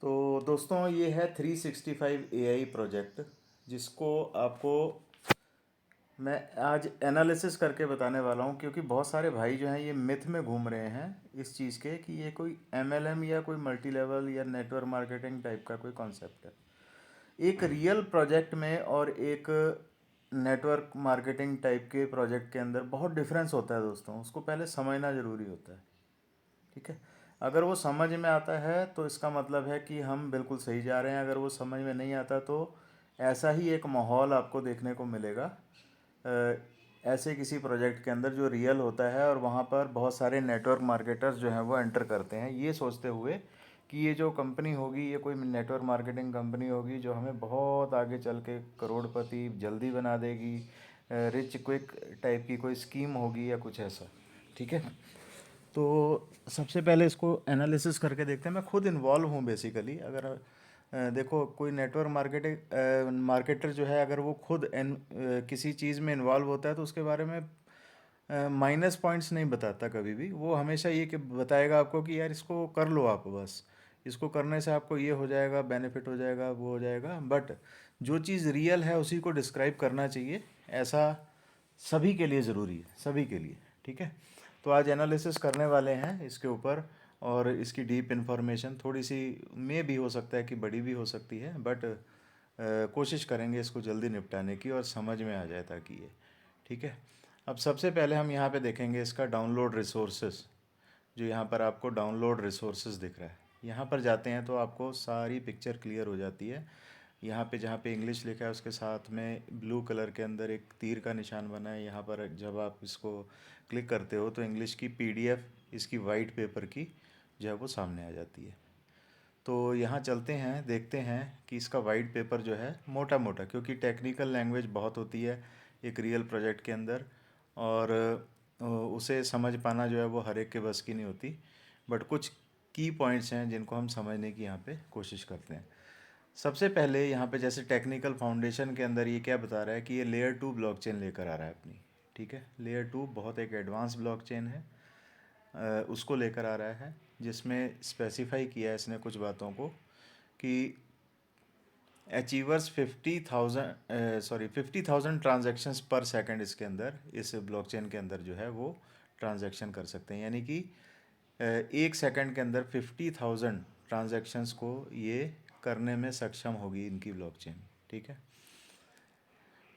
तो दोस्तों ये है 365 एआई प्रोजेक्ट जिसको आपको मैं आज एनालिसिस करके बताने वाला हूँ, क्योंकि बहुत सारे भाई जो हैं ये मिथ में घूम रहे हैं इस चीज़ के कि ये कोई एमएलएम या कोई मल्टी लेवल या नेटवर्क मार्केटिंग टाइप का कोई कॉन्सेप्ट है। एक रियल प्रोजेक्ट में और एक नेटवर्क मार्केटिंग टाइप के प्रोजेक्ट के अंदर बहुत डिफरेंस होता है दोस्तों, उसको पहले समझना ज़रूरी होता है। ठीक है। अगर वो समझ में आता है तो इसका मतलब है कि हम बिल्कुल सही जा रहे हैं। अगर वो समझ में नहीं आता तो ऐसा ही एक माहौल आपको देखने को मिलेगा ऐसे किसी प्रोजेक्ट के अंदर जो रियल होता है, और वहाँ पर बहुत सारे नेटवर्क मार्केटर्स जो हैं वो एंटर करते हैं ये सोचते हुए कि ये जो कंपनी होगी ये कोई नेटवर्क मार्केटिंग कंपनी होगी जो हमें बहुत आगे चल के करोड़पति जल्दी बना देगी, रिच क्विक टाइप की कोई स्कीम होगी या कुछ ऐसा। ठीक है। तो सबसे पहले इसको एनालिसिस करके देखते हैं। मैं खुद इन्वॉल्व हूँ बेसिकली। अगर देखो कोई नेटवर्क मार्केटर जो है, अगर वो खुद किसी चीज़ में इन्वॉल्व होता है तो उसके बारे में माइनस पॉइंट्स नहीं बताता कभी भी। वो हमेशा ये कि बताएगा आपको कि यार इसको कर लो, आप बस इसको करने से आपको ये हो जाएगा, बेनिफिट हो जाएगा, वो हो जाएगा। बट जो चीज़ रियल है उसी को डिस्क्राइब करना चाहिए। ऐसा सभी के लिए ज़रूरी है, सभी के लिए। ठीक है। तो आज एनालिसिस करने वाले हैं इसके ऊपर, और इसकी डीप इन्फॉर्मेशन थोड़ी सी में भी हो सकता है कि बड़ी भी हो सकती है, बट कोशिश करेंगे इसको जल्दी निपटाने की और समझ में आ जाए ताकि ये। ठीक है। अब सबसे पहले हम यहाँ पे देखेंगे इसका डाउनलोड रिसोर्सेज। जो यहाँ पर आपको डाउनलोड रिसोर्सेज दिख रहा है, यहाँ पर जाते हैं तो आपको सारी पिक्चर क्लियर हो जाती है। यहाँ पे जहाँ पे इंग्लिश लिखा है उसके साथ में ब्लू कलर के अंदर एक तीर का निशान बना है। यहाँ पर जब आप इसको क्लिक करते हो तो इंग्लिश की पीडीएफ इसकी वाइट पेपर की जो है वो सामने आ जाती है। तो यहाँ चलते हैं, देखते हैं कि इसका वाइट पेपर जो है मोटा मोटा, क्योंकि टेक्निकल लैंग्वेज बहुत होती है एक रियल प्रोजेक्ट के अंदर, और उसे समझ पाना जो है वो हर एक के बस की नहीं होती। बट कुछ की पॉइंट्स हैं जिनको हम समझने की यहाँ पे कोशिश करते हैं। सबसे पहले यहाँ पे जैसे टेक्निकल फाउंडेशन के अंदर ये क्या बता रहा है कि ये लेयर 2 ब्लॉकचेन लेकर आ रहा है अपनी। ठीक है। लेयर 2 बहुत एक एडवांस ब्लॉकचेन है, उसको लेकर आ रहा है, जिसमें स्पेसिफाई किया है इसने कुछ बातों को कि अचीवर्स 50,000 ट्रांजेक्शन्स पर सेकंड इसके अंदर, इस ब्लॉकचेन के अंदर जो है वो ट्रांजैक्शन कर सकते हैं। यानी कि एक सेकंड के अंदर 50,000 ट्रांजैक्शंस को ये करने में सक्षम होगी इनकी ब्लॉकचेन। ठीक है।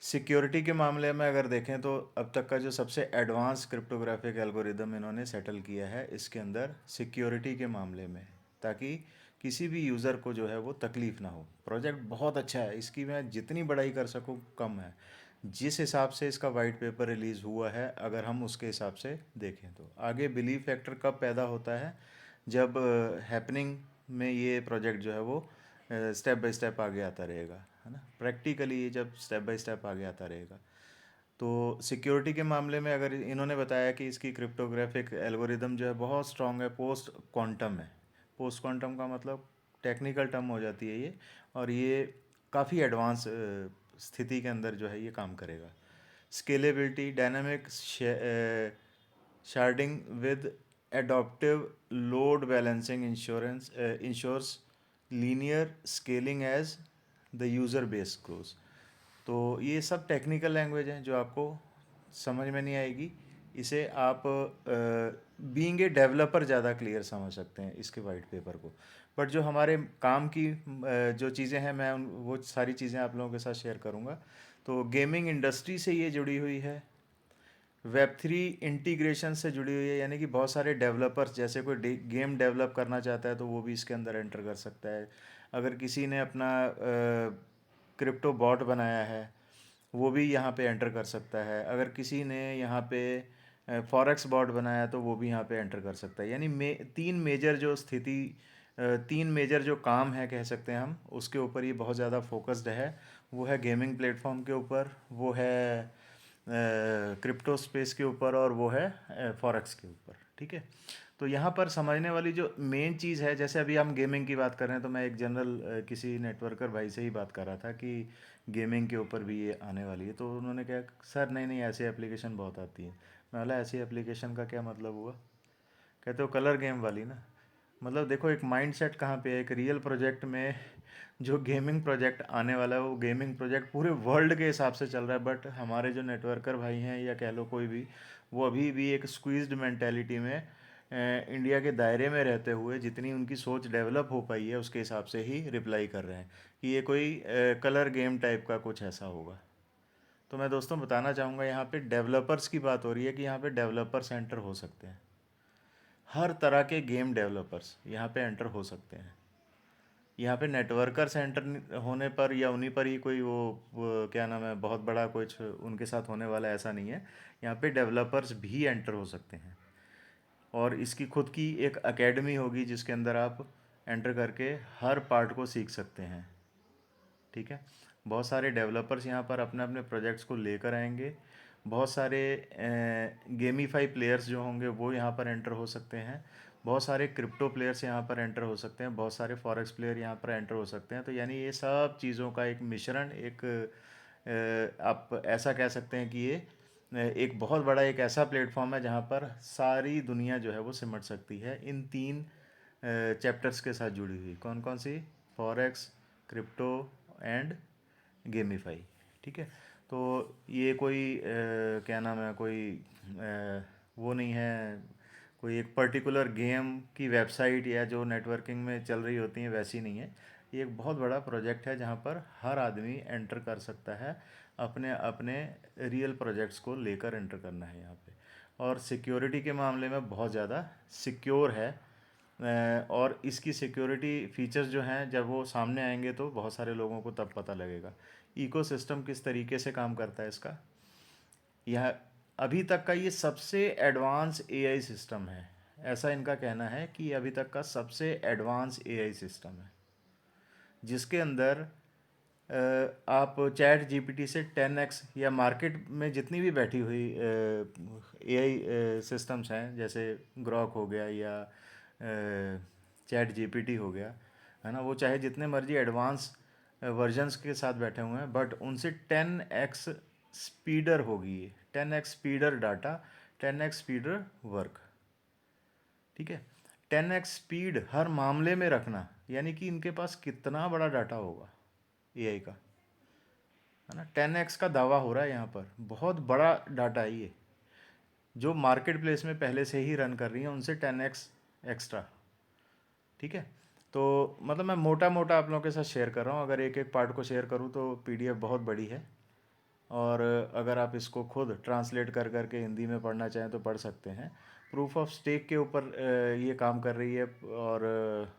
सिक्योरिटी के मामले में अगर देखें तो अब तक का जो सबसे एडवांस क्रिप्टोग्राफिक एल्गोरिदम इन्होंने सेटल किया है इसके अंदर सिक्योरिटी के मामले में, ताकि किसी भी यूज़र को जो है वो तकलीफ़ ना हो। प्रोजेक्ट बहुत अच्छा है, इसकी मैं जितनी बड़ाई कर सकूँ कम है। जिस हिसाब से इसका वाइट पेपर रिलीज़ हुआ है, अगर हम उसके हिसाब से देखें तो आगे बिलीव फैक्टर कब पैदा होता है, जब हैपनिंग में ये प्रोजेक्ट जो है वो स्टेप बाय स्टेप आगे आता रहेगा, है ना। प्रैक्टिकली ये जब स्टेप बाय स्टेप आगे आता रहेगा। तो सिक्योरिटी के मामले में अगर इन्होंने बताया कि इसकी क्रिप्टोग्राफिक एल्गोरिदम जो है बहुत स्ट्रांग है, पोस्ट क्वांटम है। पोस्ट क्वांटम का मतलब टेक्निकल टर्म हो जाती है ये, और ये काफ़ी एडवांस स्थिति के अंदर जो है ये काम करेगा। Scalability, dynamic sharding with adaptive load balancing ensures linear scaling as the user base grows. तो ये सब टेक्निकल लैंग्वेज हैं जो आपको समझ में नहीं आएगी। इसे आप बीइंग ए डेवलपर ज़्यादा क्लियर समझ सकते हैं इसके वाइट पेपर को। बट जो हमारे काम की जो चीज़ें हैं, मैं वो सारी चीज़ें आप लोगों के साथ शेयर करूँगा। तो गेमिंग इंडस्ट्री से ये जुड़ी हुई है, वेब 3 इंटीग्रेशन से जुड़ी हुई है, यानी कि बहुत सारे डेवलपर्स जैसे कोई गेम डेवलप करना चाहता है तो वो भी इसके अंदर एंटर कर सकता है। अगर किसी ने अपना क्रिप्टो बॉट बनाया है वो भी यहाँ पे एंटर कर सकता है। अगर किसी ने यहाँ पे फॉरेक्स बॉट बनाया तो वो भी यहाँ पे एंटर कर सकता है। यानी तीन मेजर जो तीन मेजर जो काम है कह सकते हैं हम, उसके ऊपर ये बहुत ज़्यादा फोकस्ड है। वो है गेमिंग प्लेटफॉर्म के ऊपर, वो है क्रिप्टो स्पेस के ऊपर, और वो है फॉरेक्स के ऊपर। ठीक है। तो यहाँ पर समझने वाली जो मेन चीज़ है, जैसे अभी हम गेमिंग की बात कर रहे हैं तो मैं एक जनरल किसी नेटवर्कर भाई से ही बात कर रहा था कि गेमिंग के ऊपर भी ये आने वाली है। तो उन्होंने कहा सर नहीं नहीं ऐसी एप्लीकेशन बहुत आती है। मैं बोला ऐसी एप्लीकेशन का क्या मतलब हुआ? कहते हो कलर गेम वाली ना। मतलब देखो एक माइंडसेट कहाँ पे है, एक रियल प्रोजेक्ट में जो गेमिंग प्रोजेक्ट आने वाला है वो गेमिंग प्रोजेक्ट पूरे वर्ल्ड के हिसाब से चल रहा है, बट हमारे जो नेटवर्कर भाई हैं या कह लो कोई भी, वो अभी भी एक स्क्वीज्ड मेंटेलिटी में इंडिया के दायरे में रहते हुए जितनी उनकी सोच डेवलप हो पाई है उसके हिसाब से ही रिप्लाई कर रहे हैं कि ये कोई कलर गेम टाइप का कुछ ऐसा होगा। तो मैं दोस्तों बताना चाहूँगा, यहाँ पे डेवलपर्स की बात हो रही है कि यहाँ पे डेवलपर सेंटर हो सकते हैं। हर तरह के गेम डेवलपर्स यहाँ पे एंटर हो सकते हैं। यहाँ पे नेटवर्कर सेंटर होने पर या उन्हीं पर ही कोई वो क्या नाम है बहुत बड़ा कुछ उनके साथ होने वाला ऐसा नहीं है। यहाँ पे डेवलपर्स भी एंटर हो सकते हैं और इसकी खुद की एक एकेडमी होगी जिसके अंदर आप एंटर करके हर पार्ट को सीख सकते हैं। ठीक है। बहुत सारे डेवलपर्स यहाँ पर अपने अपने प्रोजेक्ट्स को लेकर आएंगे। बहुत सारे गेमीफाई प्लेयर्स जो होंगे वो यहाँ पर एंटर हो सकते हैं। बहुत सारे क्रिप्टो प्लेयर्स यहाँ पर एंटर हो सकते हैं। बहुत सारे फॉरेक्स प्लेयर यहाँ पर एंटर हो सकते हैं। तो यानी ये सब चीज़ों का एक मिश्रण, एक आप ऐसा कह सकते हैं कि ये एक बहुत बड़ा एक ऐसा प्लेटफॉर्म है जहाँ पर सारी दुनिया जो है वो सिमट सकती है इन तीन चैप्टर्स के साथ जुड़ी हुई। कौन कौन सी? Forex, crypto and gamify. ठीक है। तो ये कोई क्या नाम है, कोई वो नहीं है कोई एक पर्टिकुलर गेम की वेबसाइट या जो नेटवर्किंग में चल रही होती हैं वैसी नहीं है। ये एक बहुत बड़ा प्रोजेक्ट है जहाँ पर हर आदमी एंटर कर सकता है। अपने अपने रियल प्रोजेक्ट्स को लेकर एंटर करना है यहाँ पे। और सिक्योरिटी के मामले में बहुत ज़्यादा सिक्योर है। और इसकी सिक्योरिटी फीचर्स जो हैं जब वो सामने आएंगे तो बहुत सारे लोगों को तब पता लगेगा इकोसिस्टम किस तरीके से काम करता है इसका। यह अभी तक का ये सबसे एडवांस एआई सिस्टम है। ऐसा इनका कहना है कि अभी तक का सबसे एडवांस एआई सिस्टम है जिसके अंदर आप चैट जीपीटी से 10x या मार्केट में जितनी भी बैठी हुई एआई सिस्टम्स हैं जैसे ग्रॉक हो गया या चैट जीपीटी हो गया, है ना, वो चाहे जितने मर्जी एडवांस वर्जन्स के साथ बैठे हुए हैं बट उनसे 10x स्पीडर होगी ये, 10x स्पीडर डाटा, 10x स्पीडर वर्क। ठीक है। 10x स्पीड हर मामले में रखना, यानी कि इनके पास कितना बड़ा डाटा होगा एआई का, है ना। 10x का दावा हो रहा है यहाँ पर, बहुत बड़ा डाटा है ये जो मार्केट प्लेस में पहले से ही रन कर रही है उनसे 10x एक्स्ट्रा। ठीक है। तो मतलब मैं मोटा मोटा आप लोगों के साथ शेयर कर रहा हूँ, अगर एक एक पार्ट को शेयर करूँ तो पीडीएफ बहुत बड़ी है। और अगर आप इसको खुद ट्रांसलेट कर करके हिंदी में पढ़ना चाहें तो पढ़ सकते हैं। प्रूफ ऑफ स्टेक के ऊपर ये काम कर रही है। और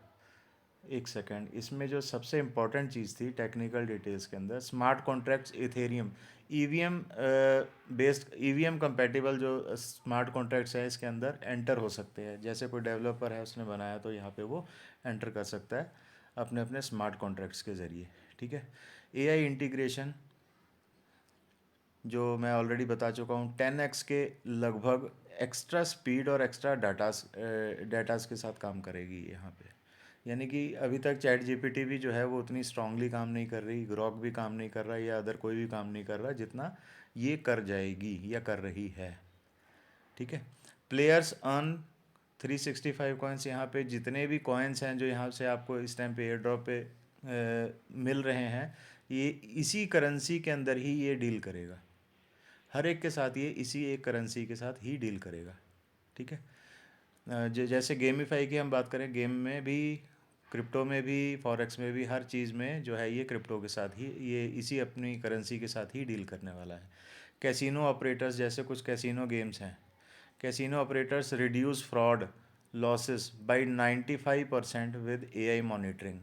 एक सेकेंड, इसमें जो सबसे इम्पॉर्टेंट चीज़ थी टेक्निकल डिटेल्स के अंदर, smart contracts Ethereum EVM based, EVM compatible जो स्मार्ट कॉन्ट्रैक्ट्स हैं इसके अंदर एंटर हो सकते हैं। जैसे कोई डेवलपर है उसने बनाया तो यहाँ पे वो एंटर कर सकता है अपने अपने स्मार्ट कॉन्ट्रैक्ट्स के ज़रिए। ठीक है। एआई इंटीग्रेशन जो मैं ऑलरेडी बता चुका हूँ, 10x के लगभग एक्स्ट्रा स्पीड और एक्स्ट्रा डाटास के साथ काम करेगी यहाँ पे। यानी कि अभी तक चैट जीपीटी भी जो है वो उतनी स्ट्रांगली काम नहीं कर रही, ग्रॉक भी काम नहीं कर रहा या अदर कोई भी काम नहीं कर रहा जितना ये कर जाएगी या कर रही है। ठीक है। Players earn 365 coins. यहाँ पे जितने भी कॉइन्स हैं जो यहाँ से आपको इस टाइम पे एयर ड्रॉप पे मिल रहे हैं, ये इसी करेंसी के अंदर ही ये डील करेगा। हर एक के साथ ये इसी एक करेंसी के साथ ही डील करेगा। ठीक है। जैसे गेमीफाई की हम बात करें, गेम में भी, क्रिप्टो में भी, फॉरेक्स में भी, हर चीज़ में जो है ये क्रिप्टो के साथ ही, ये इसी अपनी करेंसी के साथ ही डील करने वाला है। कैसीनो ऑपरेटर्स, जैसे कुछ कैसीनो गेम्स हैं, casino operators reduce fraud losses by 95% with AI monitoring.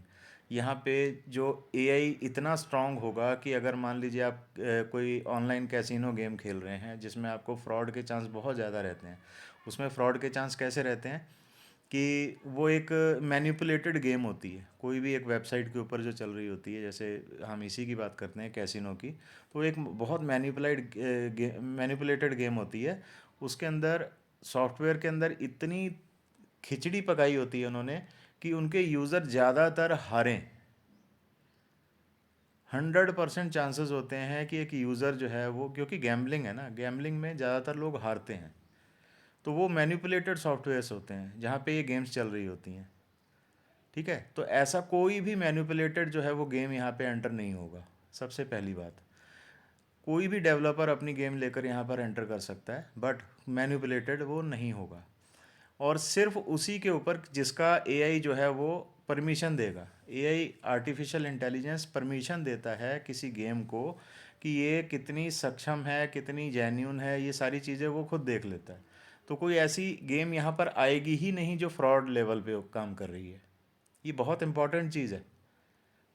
यहाँ पे जो एआई इतना स्ट्रांग होगा कि अगर मान लीजिए आप कोई ऑनलाइन कैसीनो गेम खेल रहे हैं जिसमें आपको फ्रॉड के चांस बहुत ज़्यादा रहते हैं। उसमें फ्रॉड के चांस कैसे रहते हैं कि वो एक मैनिपुलेटेड गेम होती है, कोई भी एक वेबसाइट के ऊपर जो चल रही होती है, जैसे हम इसी की बात करते हैं कैसीनो की, तो एक बहुत मैनिपुलेटेड गेम होती है। उसके अंदर सॉफ्टवेयर के अंदर इतनी खिचड़ी पकाई होती है उन्होंने कि उनके यूज़र ज़्यादातर हारें। 100% चांसेस होते हैं कि एक यूज़र जो है वो, क्योंकि गैम्बलिंग है ना, गैम्बलिंग में ज़्यादातर लोग हारते हैं। तो वो मैनिपुलेटेड सॉफ्टवेयर्स होते हैं जहाँ पे ये गेम्स चल रही होती हैं। ठीक है, तो ऐसा कोई भी मैनिपुलेटेड जो है वो गेम यहाँ पे एंटर नहीं होगा। सबसे पहली बात, कोई भी डेवलपर अपनी गेम लेकर यहाँ पर एंटर कर सकता है, बट मैनिपुलेटेड वो नहीं होगा। और सिर्फ उसी के ऊपर जिसका एआई जो है वो परमिशन देगा। एआई आर्टिफिशियल इंटेलिजेंस परमिशन देता है किसी गेम को कि ये कितनी सक्षम है, कितनी जेन्यून है, ये सारी चीज़ें वो खुद देख लेता है। तो कोई ऐसी गेम यहाँ पर आएगी ही नहीं जो फ्रॉड लेवल पे काम कर रही है। ये बहुत इंपॉर्टेंट चीज़ है।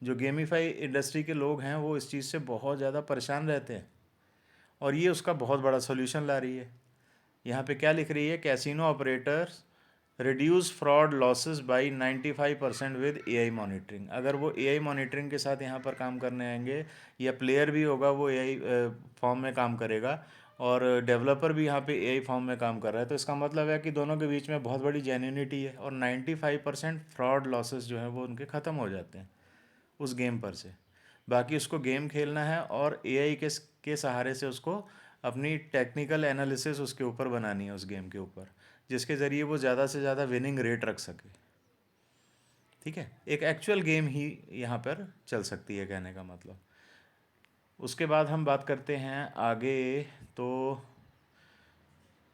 जो गेमीफाई इंडस्ट्री के लोग हैं वो इस चीज़ से बहुत ज़्यादा परेशान रहते हैं, और ये उसका बहुत बड़ा सोल्यूशन ला रही है। यहाँ पे क्या लिख रही है, casino operators reduce fraud losses by 95% with AI monitoring. अगर वो एआई मॉनिटरिंग के साथ यहाँ पर काम करने आएंगे, या प्लेयर भी होगा वो एआई फॉर्म में काम करेगा, और डेवलपर भी यहाँ पे एआई फॉर्म में काम कर रहा है, तो इसका मतलब है कि दोनों के बीच में बहुत बड़ी जेन्यूनिटी है, और 95% फ्रॉड लॉसेस जो हैं वो उनके ख़त्म हो जाते हैं उस गेम पर से। बाकी उसको गेम खेलना है और एआई के सहारे से उसको अपनी टेक्निकल एनालिसिस उसके ऊपर बनानी है, उस गेम के ऊपर, जिसके ज़रिए वो ज़्यादा से ज़्यादा विनिंग रेट रख सके। ठीक है, एक एक्चुअल गेम ही यहाँ पर चल सकती है, कहने का मतलब। उसके बाद हम बात करते हैं आगे। तो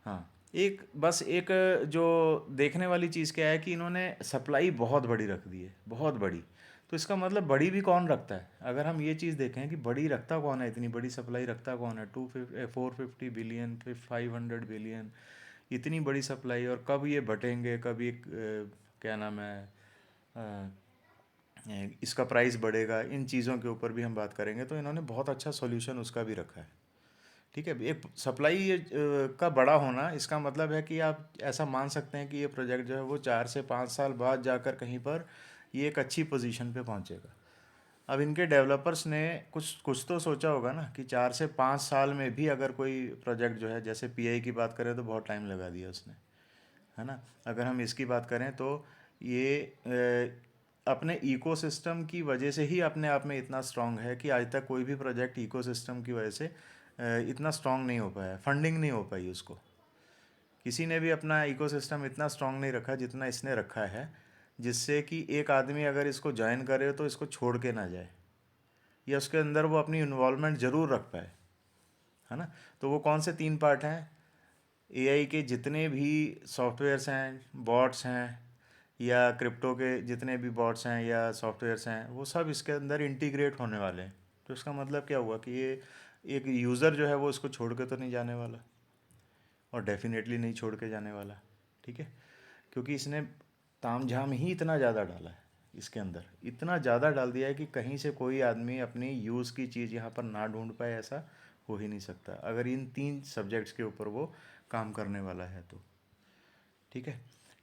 हाँ, एक जो देखने वाली चीज़ क्या है कि इन्होंने सप्लाई बहुत बड़ी रख दी है, बहुत बड़ी। तो इसका मतलब बड़ी भी कौन रखता है? अगर हम ये चीज़ देखें कि बड़ी रखता कौन है, इतनी बड़ी सप्लाई रखता कौन है, 450 बिलियन, फिर 500 बिलियन, इतनी बड़ी सप्लाई, और कब ये बटेंगे, कब ये क्या नाम है, अ, इसका प्राइस बढ़ेगा, इन चीज़ों के ऊपर भी हम बात करेंगे। तो इन्होंने बहुत अच्छा सॉल्यूशन उसका भी रखा है। ठीक है, एक सप्लाई का बड़ा होना, इसका मतलब है कि आप ऐसा मान सकते हैं कि ये प्रोजेक्ट जो है वो 4 से 5 साल बाद जाकर कहीं पर ये एक अच्छी पोजीशन पे पहुंचेगा। अब इनके डेवलपर्स ने कुछ कुछ तो सोचा होगा ना कि 4 से 5 साल में भी अगर कोई प्रोजेक्ट जो है, जैसे पीआई की बात करें तो बहुत टाइम लगा दिया उसने, है ना। अगर हम इसकी बात करें तो ये अपने इकोसिस्टम की वजह से ही अपने आप में इतना स्ट्रांग है कि आज तक कोई भी प्रोजेक्ट इकोसिस्टम की वजह से इतना स्ट्रांग नहीं हो पाया, फंडिंग नहीं हो पाई उसको। किसी ने भी अपना इकोसिस्टम इतना स्ट्रांग नहीं रखा जितना इसने रखा है, जिससे कि एक आदमी अगर इसको ज्वाइन करे तो इसको छोड़ के ना जाए, या उसके अंदर वो अपनी इन्वॉल्वमेंट ज़रूर रख पाए, है ना। तो वो कौन से 3 पार्ट हैं? एआई के जितने भी सॉफ्टवेयर्स हैं, बॉट्स हैं, या क्रिप्टो के जितने भी बॉट्स हैं या सॉफ्टवेयर्स हैं, वो सब इसके अंदर इंटीग्रेट होने वाले हैं। तो इसका मतलब क्या हुआ कि ये एक यूज़र जो है वो इसको छोड़ के तो नहीं जाने वाला, और डेफिनेटली नहीं छोड़ के जाने वाला। ठीक है, क्योंकि इसने तामझाम ही इतना ज़्यादा डाला है इसके अंदर, इतना ज़्यादा डाल दिया है कि कहीं से कोई आदमी अपनी यूज़ की चीज़ यहाँ पर ना ढूंढ पाए, ऐसा हो ही नहीं सकता अगर इन 3 सब्जेक्ट्स के ऊपर वो काम करने वाला है तो। ठीक है,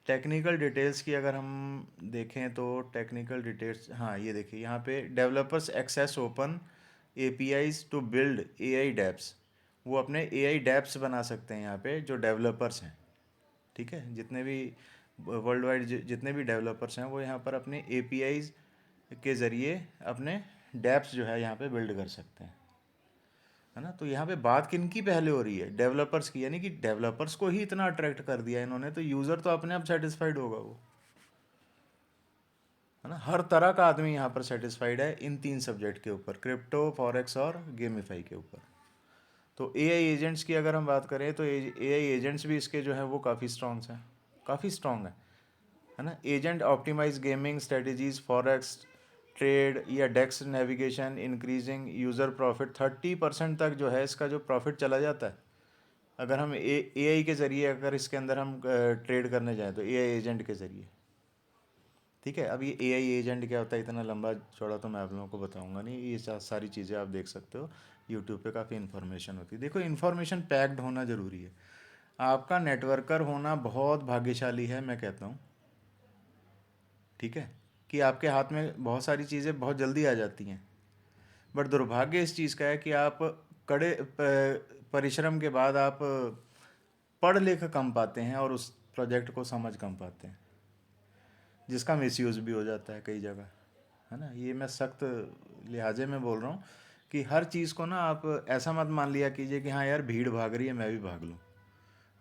टेक्निकल डिटेल्स की अगर हम देखें तो टेक्निकल डिटेल्स, हाँ ये देखिए यहाँ पे developers access open APIs to build AI dapps. वो अपने एआई डैप्स बना सकते हैं यहाँ पे जो डेवलपर्स हैं। ठीक है, जितने भी वर्ल्ड वाइड जितने भी डेवलपर्स हैं वो यहाँ पर अपने एपीआईज के ज़रिए अपने डैप्स जो है यहाँ पे बिल्ड कर सकते हैं, है ना। तो यहाँ पे बात किनकी पहले हो रही है? डेवलपर्स की, यानी कि डेवलपर्स को ही इतना अट्रैक्ट कर दिया इन्होंने, तो यूज़र तो अपने आप सेटिस्फाइड होगा वो, है ना। हर तरह का आदमी यहाँ पर सेटिस्फाइड है इन 3 सब्जेक्ट के ऊपर, क्रिप्टो, फॉरेक्स और गेमीफाई के ऊपर। तो एआई एजेंट्स की अगर हम बात करें तो एआई एजेंट्स भी इसके जो है वो काफ़ी स्ट्रॉन्ग हैं, काफ़ी स्ट्रॉन्ग है ना। Agent optimize gaming strategies, forex trade या dex navigation, increasing user profit. 30% तक जो है इसका जो प्रॉफिट चला जाता है अगर हम एआई के ज़रिए, अगर इसके अंदर हम ट्रेड करने जाएं तो एआई एजेंट के ज़रिए। ठीक है, अब ये एआई एजेंट क्या होता है, इतना लंबा चौड़ा तो मैं आप लोगों को बताऊंगा नहीं, ये सारी चीज़ें आप देख सकते हो यूट्यूब पे, काफ़ी इन्फॉर्मेशन होती है। देखो, इन्फॉर्मेशन पैक्ड होना ज़रूरी है। आपका नेटवर्कर होना बहुत भाग्यशाली है, मैं कहता हूँ। ठीक है, कि आपके हाथ में बहुत सारी चीज़ें बहुत जल्दी आ जाती हैं, बट दुर्भाग्य इस चीज़ का है कि आप कड़े परिश्रम के बाद आप पढ़ लिख कम पाते हैं और उस प्रोजेक्ट को समझ कम पाते हैं, जिसका मिसयूज़ भी हो जाता है कई जगह, है ना। ये मैं सख्त लिहाजे में बोल रहा हूँ कि हर चीज़ को ना आप ऐसा मत मान लिया कीजिए कि हाँ यार भीड़ भाग रही है मैं भी भाग लूँ,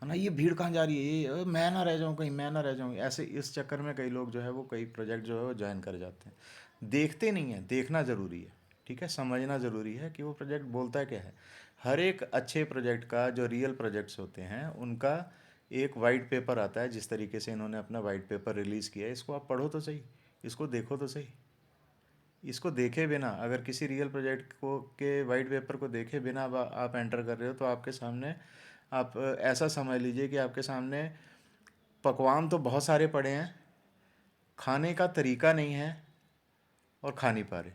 है ना, ये भीड़ कहाँ जा रही है, ये मैं ना रह जाऊँ कहीं, मैं ना रह जाऊँ, ऐसे इस चक्कर में कई लोग जो है वो कई प्रोजेक्ट जो है वो ज्वाइन कर जाते हैं। देखते नहीं हैं, देखना ज़रूरी है। ठीक है, समझना ज़रूरी है कि वो प्रोजेक्ट बोलता क्या है। हर एक अच्छे प्रोजेक्ट का, जो रियल प्रोजेक्ट्स होते हैं उनका एक वाइट पेपर आता है। जिस तरीके से इन्होंने अपना वाइट पेपर रिलीज़ किया है, इसको आप पढ़ो तो सही, इसको देखो तो सही। इसको देखे बिना, अगर किसी रियल प्रोजेक्ट को के वाइट पेपर को देखे बिना अब आप एंटर कर रहे हो, तो आपके सामने, आप ऐसा समझ लीजिए कि आपके सामने पकवान तो बहुत सारे पड़े हैं, खाने का तरीका नहीं है और खा नहीं पा रहे,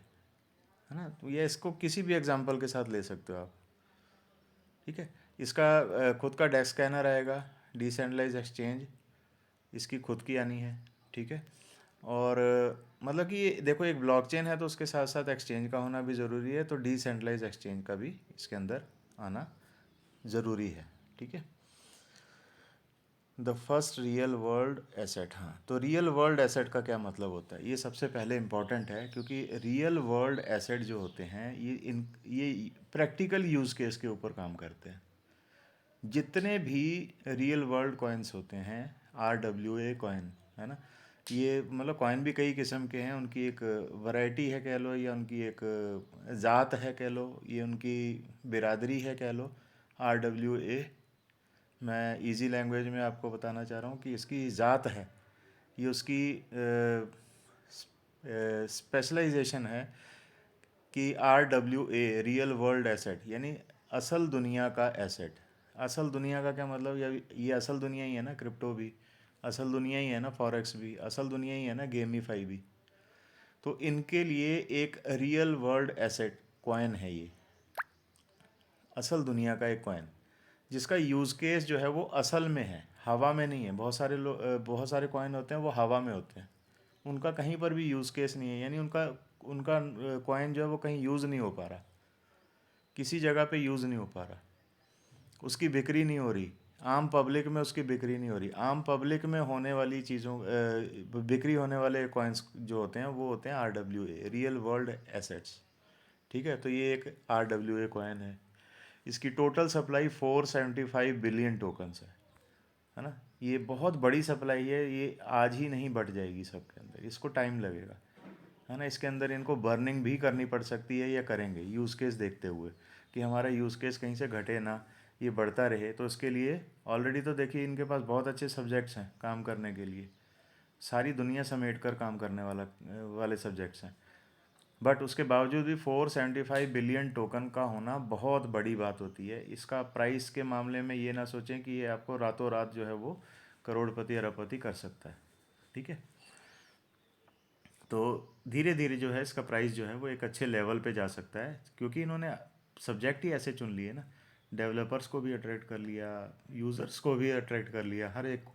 है ना। तो ये इसको किसी भी एग्जांपल के साथ ले सकते हो आप। ठीक है, इसका खुद का डेस्क स्कैनर आएगा, डिसेंट्रलाइज एक्सचेंज इसकी खुद की आनी है। ठीक है, और मतलब कि ये देखो, एक ब्लॉकचेन है तो उसके साथ साथ एक्सचेंज का होना भी ज़रूरी है, तो डिसेंट्रलाइज एक्सचेंज का भी इसके अंदर आना ज़रूरी है। ठीक है, the first real world asset. हाँ, तो रियल वर्ल्ड एसेट का क्या मतलब होता है, ये सबसे पहले इम्पॉर्टेंट है, क्योंकि रियल वर्ल्ड एसेट जो होते हैं ये प्रैक्टिकल यूज़ केस के ऊपर काम करते हैं। जितने भी रियल वर्ल्ड कॉइन्स होते हैं, RWA कॉइन, है ना, ये मतलब कॉइन भी कई किस्म के हैं, उनकी एक वैरायटी है कह लो, या उनकी एक ज़ात है कह लो, ये उनकी बिरादरी है कह लो। RWA, मैं इजी लैंग्वेज में आपको बताना चाह रहा हूँ कि इसकी ज़ात है, ये उसकी स्पेशलाइजेशन है कि RWA रियल वर्ल्ड एसेट, यानी असल दुनिया का एसेट। असल दुनिया का क्या मतलब, ये असल दुनिया ही है ना, क्रिप्टो भी असल दुनिया ही है ना, फॉरेक्स भी असल दुनिया ही है ना, गेमीफाई भी। तो इनके लिए एक रियल वर्ल्ड एसेट कॉइन है ये, असल दुनिया का एक कॉइन, जिसका यूज़ केस जो है वो असल में है, हवा में नहीं है। बहुत सारे कॉइन होते हैं वो हवा में होते हैं, उनका कहीं पर भी यूज़ केस नहीं है, यानी उनका उनका कॉइन जो है वो कहीं यूज़ नहीं हो पा रहा, किसी जगह पे यूज़ नहीं हो पा रहा, उसकी बिक्री नहीं हो रही, आम पब्लिक में उसकी बिक्री नहीं हो रही। आम पब्लिक में होने वाली चीज़ों, बिक्री होने वाले कॉइन्स जो होते हैं वो होते हैं RWA, रियल वर्ल्ड एसेट्स। ठीक है, तो ये एक RWA कॉइन है। इसकी टोटल सप्लाई 475 बिलियन टोकन्स है ना। ये बहुत बड़ी सप्लाई है, ये आज ही नहीं बढ़ जाएगी सबके अंदर, इसको टाइम लगेगा, है ना। इसके अंदर इनको बर्निंग भी करनी पड़ सकती है, या करेंगे यूज़ केस देखते हुए कि हमारा यूज़ केस कहीं से घटे ना, ये बढ़ता रहे। तो इसके लिए ऑलरेडी तो देखिए इनके पास बहुत अच्छे सब्जेक्ट्स हैं काम करने के लिए, सारी दुनिया समेट कर काम करने वाले सब्जेक्ट्स हैं। बट उसके बावजूद भी 475 बिलियन टोकन का होना बहुत बड़ी बात होती है। इसका प्राइस के मामले में ये ना सोचें कि ये आपको रातों रात जो है वो करोड़पति अरबपति कर सकता है। ठीक है, तो धीरे धीरे जो है इसका प्राइस जो है वो एक अच्छे लेवल पे जा सकता है, क्योंकि इन्होंने सब्जेक्ट ही ऐसे चुन लिए ना, डेवलपर्स को भी अट्रैक्ट कर लिया, यूज़र्स को भी अट्रैक्ट कर लिया, हर एक को।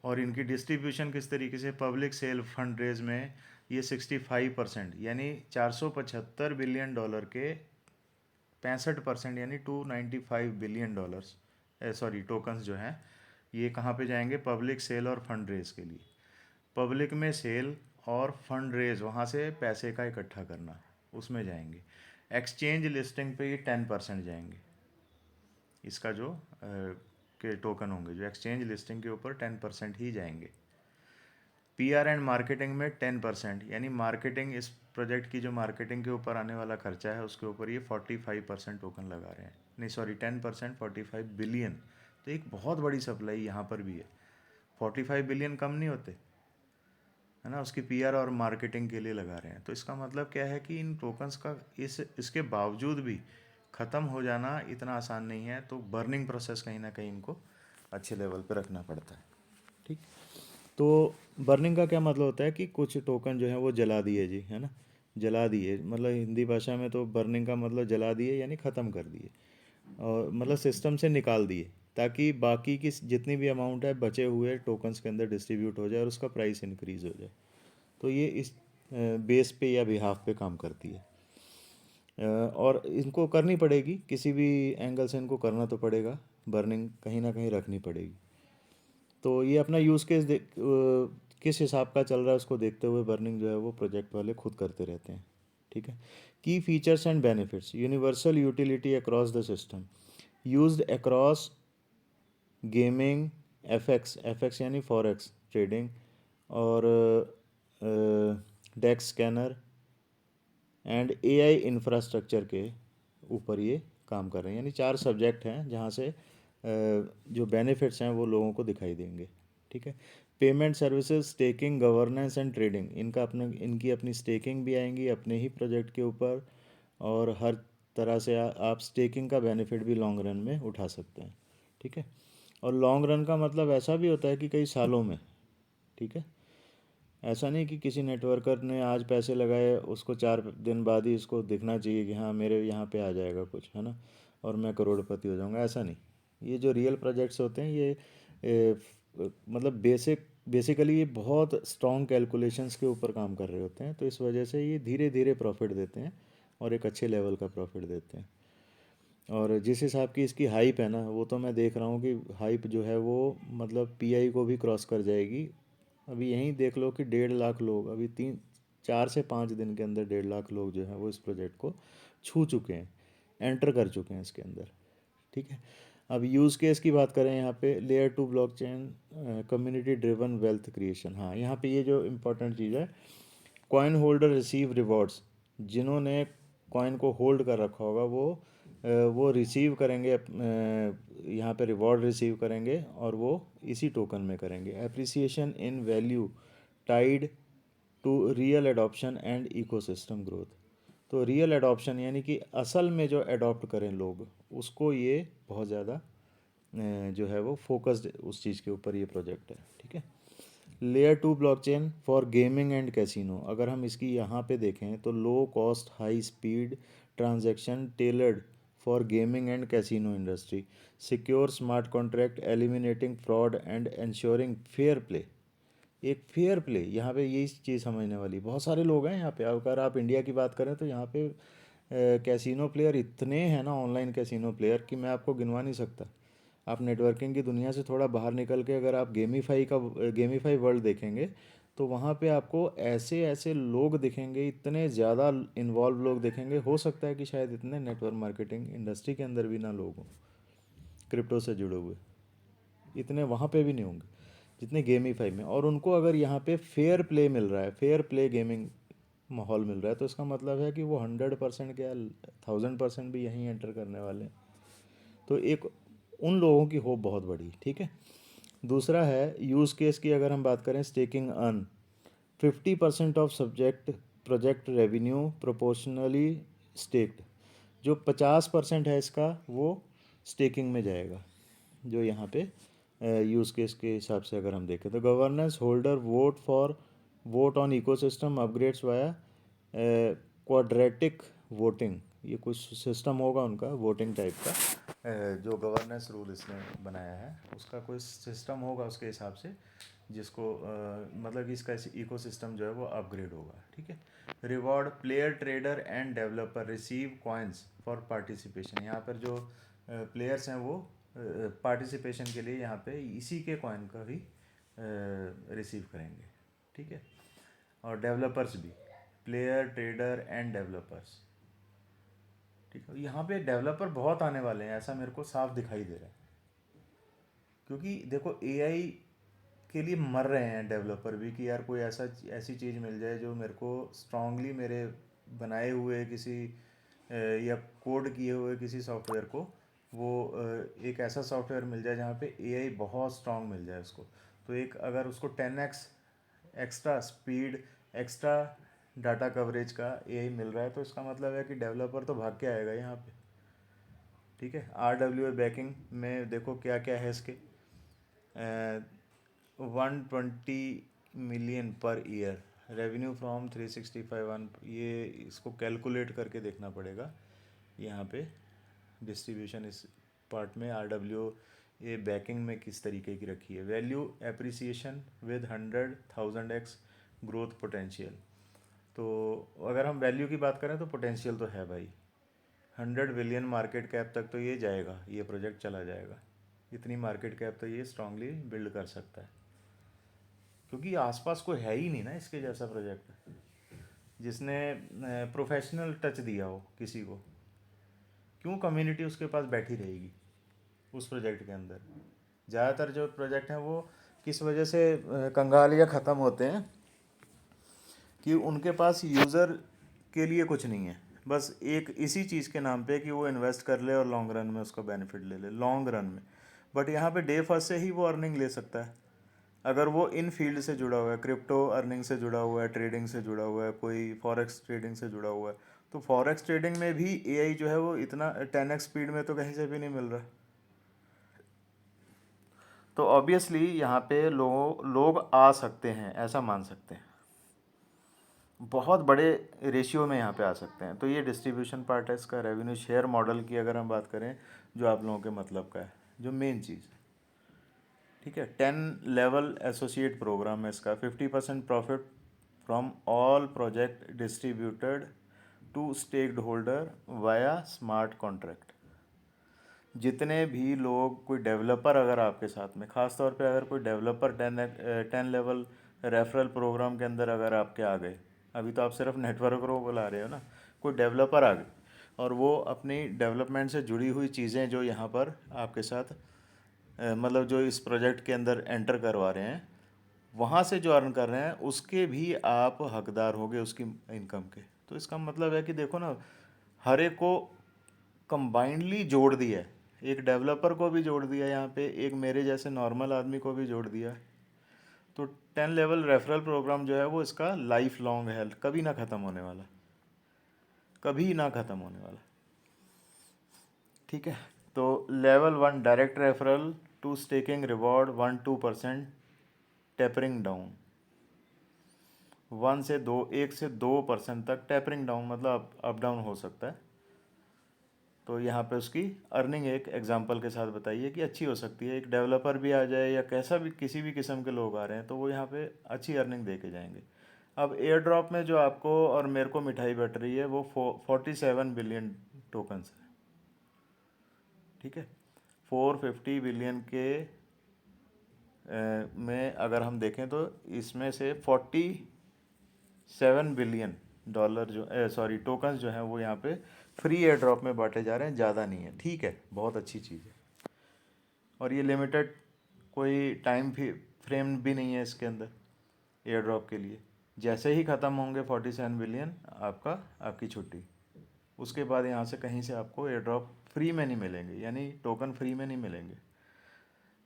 और इनकी डिस्ट्रीब्यूशन किस तरीके से, पब्लिक सेल फंड रेज में ये 65%, यानी $475 बिलियन के 65%, यानी $295 बिलियन, सॉरी टोकन्स जो हैं, ये कहाँ पे जाएंगे, पब्लिक सेल और फंड रेज के लिए। पब्लिक में सेल और फंड रेज, वहाँ से पैसे का इकट्ठा करना, उसमें जाएंगे। एक्सचेंज लिस्टिंग पे ये 10% जाएंगे, इसका जो के टोकन होंगे जो एक्सचेंज लिस्टिंग के ऊपर 10% ही जाएंगे। PR एंड मार्केटिंग में 10%, यानी मार्केटिंग, इस प्रोजेक्ट की जो मार्केटिंग के ऊपर आने वाला खर्चा है उसके ऊपर ये 45% टोकन लगा रहे हैं, नहीं सॉरी 10%, 45 बिलियन। तो एक बहुत बड़ी सप्लाई यहाँ पर भी है, 45 बिलियन कम नहीं होते, है ना, उसकी PR और मार्केटिंग के लिए लगा रहे हैं। तो इसका मतलब क्या है कि इन टोकन्स का इसके बावजूद भी ख़त्म हो जाना इतना आसान नहीं है, तो बर्निंग प्रोसेस कहीं ना कहीं इनको अच्छे लेवल पे रखना पड़ता है। ठीक, तो बर्निंग का क्या मतलब होता है कि कुछ टोकन जो है वो जला दिए जी, है ना, जला दिए, मतलब हिंदी भाषा में तो बर्निंग का मतलब जला दिए यानी ख़त्म कर दिए, और मतलब सिस्टम से निकाल दिए, ताकि बाकी की जितनी भी अमाउंट है बचे हुए टोकन्स के अंदर डिस्ट्रीब्यूट हो जाए और उसका प्राइस इंक्रीज़ हो जाए। तो ये इस बेस पे या बिहाफ पे काम करती है। और इनको करनी पड़ेगी, किसी भी एंगल से इनको करना तो पड़ेगा, बर्निंग कहीं ना कहीं रखनी पड़ेगी। तो ये अपना यूज़ केस किस हिसाब का चल रहा है उसको देखते हुए बर्निंग जो है वो प्रोजेक्ट वाले खुद करते रहते हैं। ठीक है, की features and benefits, universal utility across the system, used across gaming, FX, FX यानी फॉरेक्स ट्रेडिंग, और डेक्स स्कैनर एंड एआई इंफ्रास्ट्रक्चर के ऊपर ये काम कर रहे हैं। यानी 4 सब्जेक्ट हैं जहाँ से जो बेनिफिट्स हैं वो लोगों को दिखाई देंगे। ठीक है। Payment services, staking, governance and trading, इनकी अपनी स्टेकिंग भी आएंगी अपने ही प्रोजेक्ट के ऊपर, और हर तरह से आप स्टेकिंग का बेनिफिट भी लॉन्ग रन में उठा सकते हैं। ठीक है। और लॉन्ग रन का मतलब ऐसा भी होता है कि कई सालों में। ठीक है। ऐसा नहीं कि किसी नेटवर्कर ने आज पैसे लगाए, उसको 4 दिन बाद ही इसको दिखना चाहिए कि हाँ मेरे यहाँ पे आ जाएगा कुछ, है ना, और मैं करोड़पति हो जाऊँगा। ऐसा नहीं। ये जो रियल प्रोजेक्ट्स होते हैं ये मतलब बेसिकली ये बहुत स्ट्रॉन्ग कैलकुलेशंस के ऊपर काम कर रहे होते हैं, तो इस वजह से ये धीरे धीरे प्रॉफिट देते हैं और एक अच्छे लेवल का प्रॉफिट देते हैं। और जिस हिसाब की इसकी हाइप है ना, वो तो मैं देख रहा हूँ कि हाइप जो है वो मतलब पीआई को भी क्रॉस कर जाएगी। अभी यहीं देख लो कि 1.5 लाख लोग अभी 4 से 5 दिन के अंदर 1.5 लाख लोग जो हैं वो इस प्रोजेक्ट को छू चुके हैं, एंटर कर चुके हैं इसके अंदर। ठीक है। अब यूज़ केस की बात करें यहाँ पे, layer 2 blockchain, community driven wealth creation. हाँ, यहाँ पे ये जो इम्पोर्टेंट चीज़ है, कॉइन होल्डर रिसीव रिवॉर्ड्स, जिन्होंने कॉइन को होल्ड कर रखा होगा वो रिसीव करेंगे, यहाँ पे रिवॉर्ड रिसीव करेंगे, और वो इसी टोकन में करेंगे। Appreciation in value tied to real adoption and ecosystem growth. तो रियल एडॉप्शन यानी कि असल में जो एडॉप्ट करें लोग, उसको ये बहुत ज़्यादा जो है वो फोकस्ड उस चीज़ के ऊपर ये प्रोजेक्ट है। ठीक है। Layer 2 blockchain for gaming and casino, अगर हम इसकी यहाँ पे देखें तो low cost high speed transaction tailored for gaming and casino industry, secure smart contract eliminating fraud and ensuring fair play. एक फेयर प्ले, यहाँ पे यही चीज़ समझने वाली, बहुत सारे लोग हैं यहाँ पे। अगर आप इंडिया की बात करें तो यहाँ पे कैसीनो प्लेयर इतने हैं ना, ऑनलाइन कैसीनो प्लेयर, कि मैं आपको गिनवा नहीं सकता। आप नेटवर्किंग की दुनिया से थोड़ा बाहर निकल के अगर आप गेमीफाई वर्ल्ड देखेंगे, तो वहाँ पे आपको ऐसे ऐसे लोग दिखेंगे, इतने ज़्यादा इन्वॉल्व लोग दिखेंगे। हो सकता है कि शायद इतने नेटवर्क मार्केटिंग इंडस्ट्री के अंदर भी ना लोग हों क्रिप्टो से जुड़े हुए, इतने वहाँ पे भी नहीं होंगे जितने गेमीफाई में। और उनको अगर यहाँ पे फेयर प्ले मिल रहा है, फेयर प्ले गेमिंग माहौल मिल रहा है, तो इसका मतलब है कि वो 100% क्या 1000% भी यहीं एंटर करने वाले हैं। तो एक उन लोगों की होप बहुत बड़ी। ठीक है। दूसरा है यूज़ केस की, अगर हम बात करें, staking earn 50% of subject project revenue proportionally stacked. जो 50% है इसका वो स्टेकिंग में जाएगा, जो यहाँ पे यूज़ केस के हिसाब से अगर हम देखें तो governance holder vote on ecosystem upgrades via quadratic voting. ये कुछ सिस्टम होगा उनका वोटिंग टाइप का, जो गवर्नेंस रूल इसने बनाया है उसका कोई सिस्टम होगा उसके हिसाब से, जिसको मतलब कि इसका इकोसिस्टम जो है वो अपग्रेड होगा। ठीक है। Reward player trader end developer receive coins for participation. यहाँ पर जो प्लेयर्स हैं वो पार्टिसिपेशन के लिए यहाँ पे इसी के कॉइन का ही रिसीव करेंगे। ठीक है। और डेवलपर्स भी, प्लेयर ट्रेडर एंड डेवलपर्स। ठीक है। यहाँ पे डेवलपर बहुत आने वाले हैं, ऐसा मेरे को साफ दिखाई दे रहा है, क्योंकि देखो एआई के लिए मर रहे हैं डेवलपर भी, कि यार कोई ऐसी चीज़ मिल जाए जो मेरे को स्ट्रांगली मेरे बनाए हुए किसी या कोड किए हुए किसी सॉफ्टवेयर को वो एक ऐसा सॉफ्टवेयर मिल जाए जहाँ पे एआई बहुत स्ट्रांग मिल जाए उसको। तो एक अगर उसको 10x extra speed, extra data coverage का एआई मिल रहा है, तो इसका मतलब है कि डेवलपर तो भाग के आएगा यहाँ पे। ठीक है। RWA बैकिंग में देखो क्या क्या है इसके, 120 million per year revenue from 365 ये इसको कैलकुलेट करके देखना पड़ेगा यहाँ पे डिस्ट्रीब्यूशन इस पार्ट में। RWA बैकिंग में किस तरीके की रखी है। Value appreciation with 100,000x growth potential. तो अगर हम वैल्यू की बात करें तो पोटेंशियल तो है भाई, 100 बिलियन मार्केट कैप तक तो ये जाएगा, ये प्रोजेक्ट चला जाएगा। इतनी मार्केट कैप तो ये स्ट्रांगली बिल्ड कर सकता है, क्योंकि आसपास कोई है ही नहीं ना इसके जैसा प्रोजेक्ट जिसने प्रोफेशनल टच दिया हो किसी को। क्यों कम्युनिटी उसके पास बैठी रहेगी उस प्रोजेक्ट के अंदर। ज़्यादातर जो प्रोजेक्ट हैं वो किस वजह से कंगाल या ख़त्म होते हैं कि उनके पास यूज़र के लिए कुछ नहीं है, बस एक इसी चीज़ के नाम पे कि वो इन्वेस्ट कर ले और लॉन्ग रन में उसका बेनिफिट ले ले लॉन्ग रन में। बट यहाँ पे डे फर्स्ट से ही वो अर्निंग ले सकता है अगर वो इन फील्ड से जुड़ा हुआ है, क्रिप्टो अर्निंग से जुड़ा हुआ है, ट्रेडिंग से जुड़ा हुआ है, कोई फॉरेक्स ट्रेडिंग से जुड़ा हुआ है। तो फॉरेक्स ट्रेडिंग में भी एआई जो है वो इतना 10x स्पीड में तो कहीं से भी नहीं मिल रहा। तो ऑब्वियसली यहाँ पे लोग आ सकते हैं, ऐसा मान सकते हैं, बहुत बड़े रेशियो में यहाँ पे आ सकते हैं। तो ये डिस्ट्रीब्यूशन पार्ट है इसका। रेवेन्यू शेयर मॉडल की अगर हम बात करें, जो आप लोगों के मतलब का है, जो मेन चीज़, ठीक है, 10 लेवल एसोसिएट प्रोग्राम है इसका। 50% profit from all project distributed to stakeholder via smart contract. जितने भी लोग, कोई डेवलपर अगर आपके साथ में, ख़ास तौर पे अगर कोई डेवलपर 10 लेवल रेफरल प्रोग्राम के अंदर अगर आपके आ गए, अभी तो आप सिर्फ नेटवर्क को बुला रहे हो ना, कोई डेवलपर आ गए और वो अपनी डेवलपमेंट से जुड़ी हुई चीज़ें जो यहाँ पर आपके साथ मतलब जो इस प्रोजेक्ट के अंदर एंटर करवा रहे हैं, वहाँ से जो अर्न कर रहे हैं उसके भी आप हकदार होगे उसकी इनकम के। तो इसका मतलब है कि देखो ना, हर एक को कंबाइंडली जोड़ दिया है, एक डेवलपर को भी जोड़ दिया यहाँ पे, एक मेरे जैसे नॉर्मल आदमी को भी जोड़ दिया। तो 10 लेवल रेफरल प्रोग्राम जो है वो इसका लाइफ लॉन्ग है, कभी ना ख़त्म होने वाला, कभी ना ख़त्म होने वाला, ठीक है। तो level 1 direct referral to staking reward 1-2% tapering down, 1 से 2% तक टेपरिंग डाउन, मतलब अप डाउन हो सकता है। तो यहाँ पे उसकी अर्निंग एक एग्जांपल के साथ बताइए कि अच्छी हो सकती है। एक डेवलपर भी आ जाए या कैसा भी किसी भी किस्म के लोग आ रहे हैं तो वो यहाँ पे अच्छी अर्निंग दे के जाएंगे। अब एयर ड्रॉप में जो आपको और मेरे को मिठाई बट रही है वो 47 बिलियन टोकन्स है, ठीक है। 450 बिलियन के में अगर हम देखें तो इसमें से 47 बिलियन डॉलर जो सॉरी टोकन्स जो हैं वो यहाँ पे फ्री एयर ड्रॉप में बांटे जा रहे हैं, ज़्यादा नहीं है, ठीक है, बहुत अच्छी चीज़ है। और ये लिमिटेड कोई टाइम फ्रेम भी नहीं है इसके अंदर एयर ड्रॉप के लिए। जैसे ही ख़त्म होंगे 47 बिलियन, आपकी छुट्टी। उसके बाद यहाँ से कहीं से आपको एयर ड्रॉप फ्री में नहीं मिलेंगे, यानी टोकन फ्री में नहीं मिलेंगे।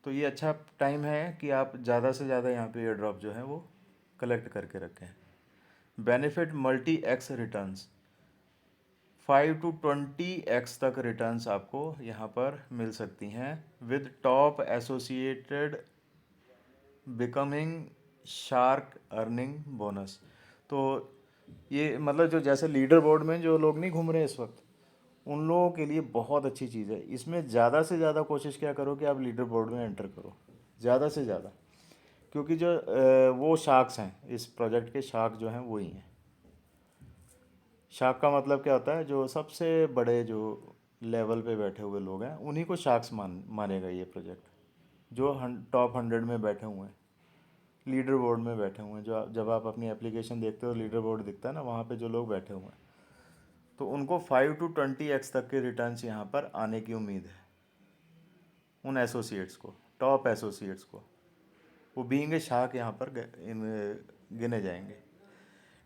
तो ये अच्छा टाइम है कि आप ज़्यादा से ज़्यादा यहाँ पे एयर ड्रॉप जो है वो कलेक्ट करके रखें। Benefit multi x returns, 5 to 20x तक रिटर्न्स आपको यहाँ पर मिल सकती हैं with top associated becoming shark earning bonus. तो ये मतलब जो जैसे लीडर बोर्ड में जो लोग नहीं घूम रहे इस वक्त, उन लोगों के लिए बहुत अच्छी चीज़ है। इसमें ज़्यादा से ज़्यादा कोशिश क्या करो कि आप लीडर बोर्ड में एंटर करो, ज़्यादा से ज़्यादा, क्योंकि जो वो शार्क्स हैं इस प्रोजेक्ट के, शार्क जो हैं वही हैं। शार्क का मतलब क्या होता है, जो सबसे बड़े जो लेवल पे बैठे हुए लोग हैं उन्हीं को शार्क्स मानेगा ये प्रोजेक्ट, जो टॉप 100 में बैठे हुए हैं, लीडर बोर्ड में बैठे हुए हैं। जब आप अपनी एप्लीकेशन देखते हो लीडर बोर्ड दिखता है ना, वहाँ पे जो लोग बैठे हुए हैं, तो उनको 5 to 20x तक के रिटर्न्स यहाँ पर आने की उम्मीद है उन एसोसिएट्स को, टॉप एसोसिएट्स को। वो बीइंग ए शार्क यहाँ पर गिने जाएंगे।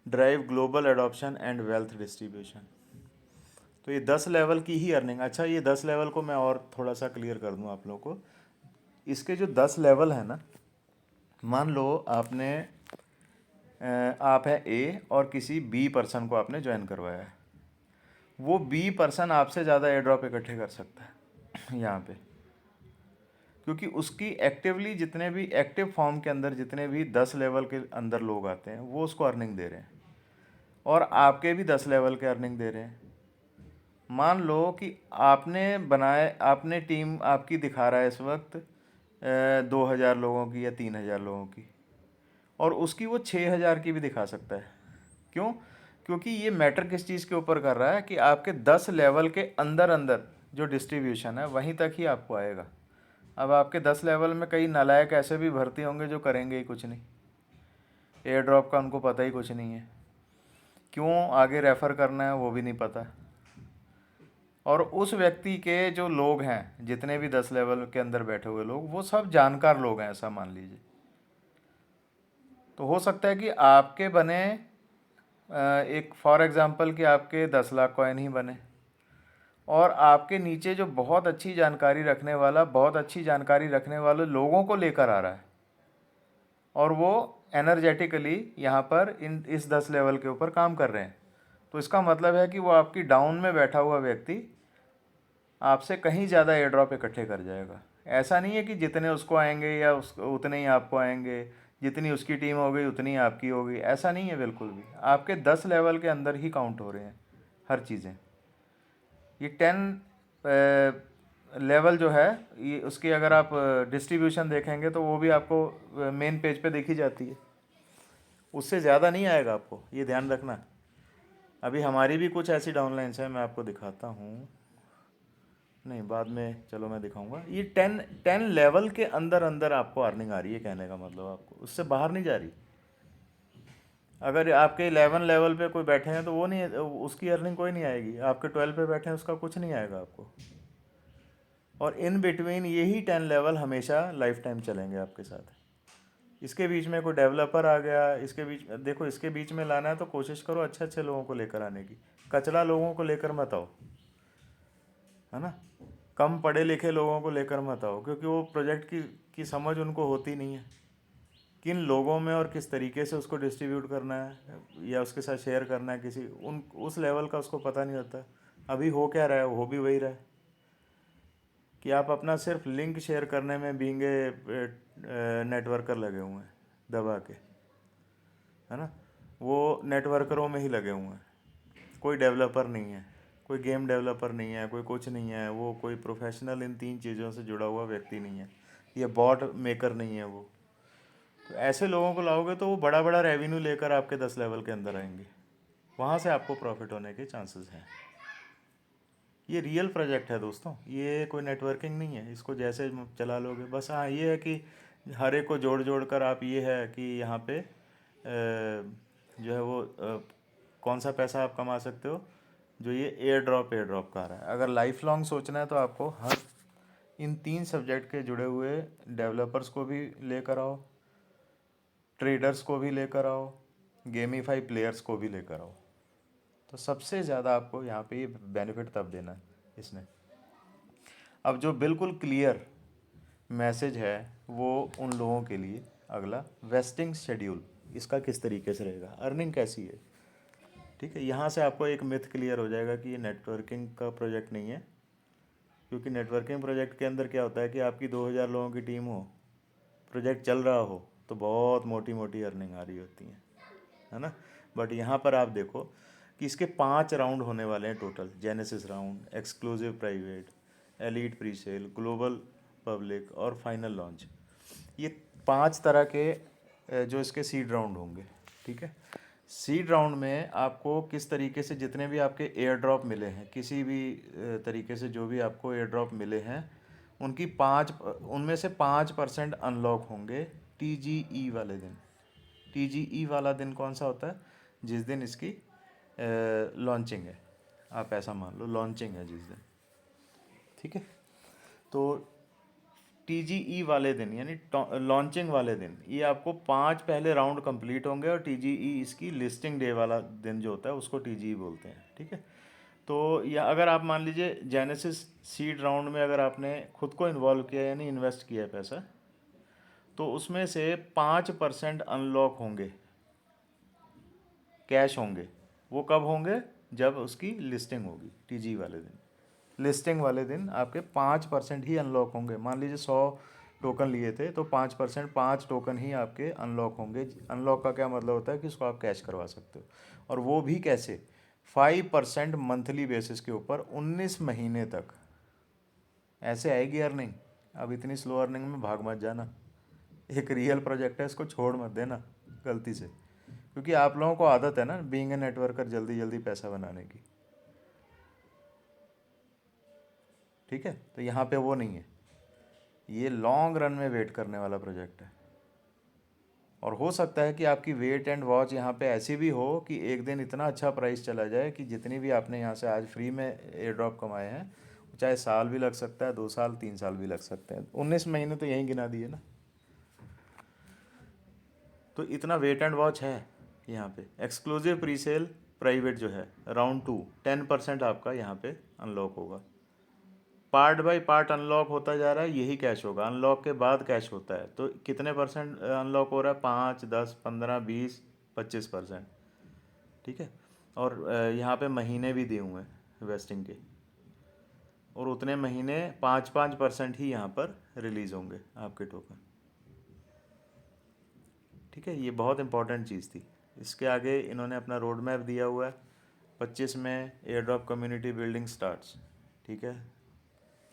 Drive global adoption and wealth distribution. तो ये 10 लेवल की ही अर्निंग। अच्छा, ये 10 लेवल को मैं और थोड़ा सा क्लियर कर दूँ आप लोगों को। इसके जो 10 लेवल हैं ना, मान लो आप हैं ए और किसी बी पर्सन को आपने ज्वाइन करवाया है, वो बी पर्सन आपसे ज़्यादा एयर ड्रॉप इकट्ठे कर सकता है यहाँ पे, क्योंकि उसकी एक्टिवली जितने भी एक्टिव फॉर्म के अंदर जितने भी 10 लेवल के अंदर लोग आते हैं वो उसको अर्निंग दे रहे हैं, और आपके भी 10 लेवल के अर्निंग दे रहे हैं। मान लो कि आपने टीम आपकी दिखा रहा है इस वक्त 2,000 लोगों की या 3,000 लोगों की, और उसकी वो 6,000 की भी दिखा सकता है। क्यों? क्योंकि ये मैटर किस चीज़ के ऊपर कर रहा है कि आपके 10 लेवल के अंदर अंदर जो डिस्ट्रीब्यूशन है वहीं तक ही आपको आएगा। अब आपके 10 लेवल में कई नालायक ऐसे भी भर्ती होंगे जो करेंगे ही कुछ नहीं, एयर ड्रॉप का उनको पता ही कुछ नहीं है, क्यों आगे रेफ़र करना है वो भी नहीं पता, और उस व्यक्ति के जो लोग हैं, जितने भी 10 लेवल के अंदर बैठे हुए लोग, वो सब जानकार लोग हैं, ऐसा मान लीजिए। तो हो सकता है कि आपके बने एक फॉर एग्जांपल कि आपके 10 लाख कॉइन ही बने, और आपके नीचे जो बहुत अच्छी जानकारी रखने वाला, बहुत अच्छी जानकारी रखने वाले लोगों को लेकर आ रहा है, और वो एनर्जेटिकली यहाँ पर इन इस 10 लेवल के ऊपर काम कर रहे हैं, तो इसका मतलब है कि वो आपकी डाउन में बैठा हुआ व्यक्ति आपसे कहीं ज़्यादा एयर ड्रॉप इकट्ठे कर जाएगा। ऐसा नहीं है कि जितने उसको आएंगे या उतने ही आपको आएंगे, जितनी उसकी टीम हो गई उतनी आपकी होगी, ऐसा नहीं है बिल्कुल भी। आपके 10 लेवल के अंदर ही काउंट हो रहे हैं हर चीज़ें। ये 10 लेवल जो है, ये उसकी अगर आप डिस्ट्रीब्यूशन देखेंगे तो वो भी आपको मेन पेज पे देखी जाती है। उससे ज़्यादा नहीं आएगा आपको, ये ध्यान रखना। अभी हमारी भी कुछ ऐसी डाउनलाइंस है, मैं आपको दिखाता हूँ। नहीं, बाद में, चलो मैं दिखाऊंगा। ये 10 लेवल के अंदर अंदर आपको अर्निंग आ रही है, कहने का मतलब आपको उससे बाहर नहीं जा रही। अगर आपके 11 लेवल पे कोई बैठे हैं तो वो नहीं, उसकी अर्निंग कोई नहीं आएगी। आपके 12 पे बैठे हैं, उसका कुछ नहीं आएगा आपको। और इन बिटवीन यही 10 लेवल हमेशा लाइफ टाइम चलेंगे आपके साथ। इसके बीच में कोई डेवलपर आ गया, इसके बीच देखो, इसके बीच में लाना है तो कोशिश करो अच्छे अच्छे लोगों को लेकर आने की। कचरा लोगों को लेकर मत आओ, है ना। कम पढ़े लिखे लोगों को लेकर मत आओ, क्योंकि वो प्रोजेक्ट की समझ उनको होती नहीं है, किन लोगों में और किस तरीके से उसको डिस्ट्रीब्यूट करना है या उसके साथ शेयर करना है, किसी उस लेवल का उसको पता नहीं होता। अभी हो क्या रहा है, हो भी वही रहा है कि आप अपना सिर्फ लिंक शेयर करने में बीइंग नेटवर्कर लगे हुए हैं दबा के, है ना। वो नेटवर्करों में ही लगे हुए हैं, कोई डेवलपर नहीं है, कोई गेम डेवलपर नहीं है, कोई कुछ नहीं है, वो कोई प्रोफेशनल इन 3 चीज़ों से जुड़ा हुआ व्यक्ति नहीं है, ये बॉट मेकर नहीं है वो। तो ऐसे लोगों को लाओगे तो वो बड़ा बड़ा रेवेन्यू लेकर आपके 10 लेवल के अंदर आएंगे, वहाँ से आपको प्रॉफिट होने के चांसेस हैं। ये रियल प्रोजेक्ट है दोस्तों, ये कोई नेटवर्किंग नहीं है, इसको जैसे चला लोगे बस। हाँ, ये है कि हर एक को जोड़ जोड़ कर आप, ये है कि यहाँ पे जो है वो कौन सा पैसा आप कमा सकते हो, जो ये एयर ड्रॉप का आ रहा है। अगर लाइफ लॉन्ग सोचना है तो आपको हर इन 3 सब्जेक्ट के जुड़े हुए डेवलपर्स को भी लेकर आओ, ट्रेडर्स को भी लेकर आओ, गेमीफाई प्लेयर्स को भी लेकर आओ, तो सबसे ज़्यादा आपको यहाँ पे ये बेनिफिट तब देना है इसने। अब जो बिल्कुल क्लियर मैसेज है वो उन लोगों के लिए, अगला वेस्टिंग शेड्यूल इसका किस तरीके से रहेगा, अर्निंग कैसी है। ठीक है, यहाँ से आपको एक मिथ क्लियर हो जाएगा कि ये नेटवर्किंग का प्रोजेक्ट नहीं है, क्योंकि नेटवर्किंग प्रोजेक्ट के अंदर क्या होता है कि आपकी 2000 लोगों की टीम हो, प्रोजेक्ट चल रहा हो, तो बहुत मोटी मोटी अर्निंग आ रही होती है ना। बट यहाँ पर आप देखो कि इसके 5 राउंड होने वाले हैं total, genesis round, exclusive private, elite pre sale, global public और फाइनल लॉन्च। ये 5 तरह के जो इसके सीड राउंड होंगे। ठीक है, सीड राउंड में आपको किस तरीके से, जितने भी आपके एयर ड्रॉप मिले हैं, किसी भी तरीके से जो भी आपको एयर ड्रॉप मिले हैं, उनकी उनमें से 5% अनलॉक होंगे TGE वाले दिन। TGE वाला दिन कौन सा होता है, जिस दिन इसकी लॉन्चिंग है, आप ऐसा मान लो लॉन्चिंग है जिस दिन। ठीक है, तो TGE वाले दिन यानी लॉन्चिंग वाले दिन, ये आपको 5 पहले राउंड कंप्लीट होंगे, और TGE इसकी लिस्टिंग डे वाला दिन जो होता है उसको TGE बोलते हैं। ठीक है, तो या अगर आप मान लीजिए जेनेसिस सीड राउंड में अगर आपने खुद को इन्वॉल्व किया यानी इन्वेस्ट किया पैसा, तो उसमें से 5% अनलॉक होंगे, कैश होंगे। वो कब होंगे, जब उसकी लिस्टिंग होगी TGE वाले दिन। लिस्टिंग वाले दिन आपके 5% ही अनलॉक होंगे। मान लीजिए 100 टोकन लिए थे तो 5%, 5 टोकन ही आपके अनलॉक होंगे। अनलॉक का क्या मतलब होता है कि उसको आप कैश करवा सकते हो, और वो भी कैसे, 5% मंथली बेसिस के ऊपर 19 महीने तक ऐसे आएगी अर्निंग। अब इतनी स्लो अर्निंग में भाग मत जाना, एक रियल प्रोजेक्ट है, इसको छोड़ मत देना गलती से, क्योंकि आप लोगों को आदत है ना बीइंग ए नेटवर्कर जल्दी जल्दी पैसा बनाने की। ठीक है, तो यहाँ पे वो नहीं है, ये लॉन्ग रन में वेट करने वाला प्रोजेक्ट है। और हो सकता है कि आपकी वेट एंड वॉच यहाँ पे ऐसी भी हो कि एक दिन इतना अच्छा प्राइस चला जाए कि जितनी भी आपने यहाँ से आज फ्री में एयर ड्रॉप कमाए हैं, चाहे साल भी लग सकता है, 2 साल 3 साल भी लग सकते हैं, 19 महीने तो यहीं गिना दिए ना। तो इतना वेट एंड वॉच है यहाँ पे। एक्सक्लूसिव प्री सेल प्राइवेट जो है राउंड 2, 10% आपका यहाँ पे अनलॉक होगा। पार्ट बाय पार्ट अनलॉक होता जा रहा है, यही कैश होगा। अनलॉक के बाद कैश होता है, तो कितने परसेंट अनलॉक हो रहा है? 5, 10, 15, 20, 25%। ठीक है। और यहाँ पे महीने भी दिए हुए हैं वेस्टिंग के, और उतने महीने 5-5% ही यहाँ पर रिलीज़ होंगे आपके टोकन। ठीक है, ये बहुत इंपॉर्टेंट चीज़ थी। इसके आगे इन्होंने अपना रोड मैप दिया हुआ है। 25 में air drop community building starts. ठीक है,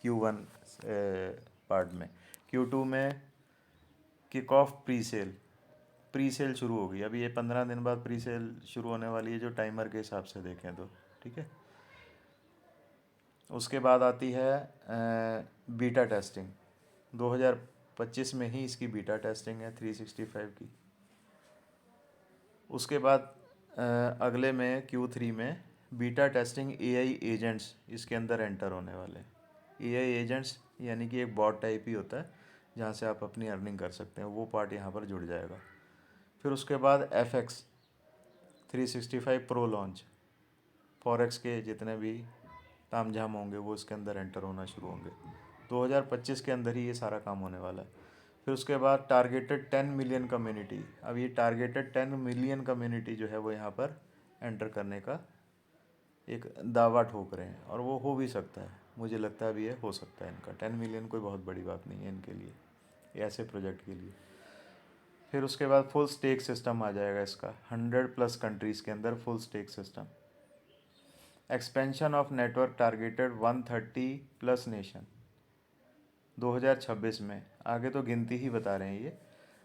Q1 पार्ट में। Q2 में किक ऑफ प्री सेल शुरू होगी। अभी ये 15 दिन बाद प्री सेल शुरू होने वाली है, जो टाइमर के हिसाब से देखें तो। ठीक है, उसके बाद आती है बीटा टेस्टिंग। 2025 में ही इसकी बीटा टेस्टिंग है 365 की। उसके बाद अगले में Q3 में बीटा टेस्टिंग AI एजेंट्स इसके अंदर एंटर होने वाले हैं। AI एजेंट्स यानी कि एक बॉट टाइप ही होता है जहाँ से आप अपनी अर्निंग कर सकते हैं, वो पार्ट यहाँ पर जुड़ जाएगा। फिर उसके बाद FX 365 प्रो लॉन्च। फॉरेक्स के जितने भी तामझाम होंगे वो इसके अंदर एंटर होना शुरू होंगे। 2025 के अंदर ही ये सारा काम होने वाला है। फिर उसके बाद टारगेटेड 10 मिलियन कम्युनिटी। अब ये टारगेटेड 10 मिलियन कम्युनिटी जो है वो यहाँ पर एंटर करने का एक दावा ठोक रहे हैं, और वो हो भी सकता है। मुझे लगता है अभी ये हो सकता है इनका। 10 मिलियन कोई बहुत बड़ी बात नहीं है इनके लिए, ऐसे प्रोजेक्ट के लिए। फिर उसके बाद फुल स्टेक सिस्टम आ जाएगा इसका, 100+ कंट्रीज़ के अंदर full stack system. Expansion of network targeted 130+ nation 2026 में। आगे तो गिनती ही बता रहे हैं ये।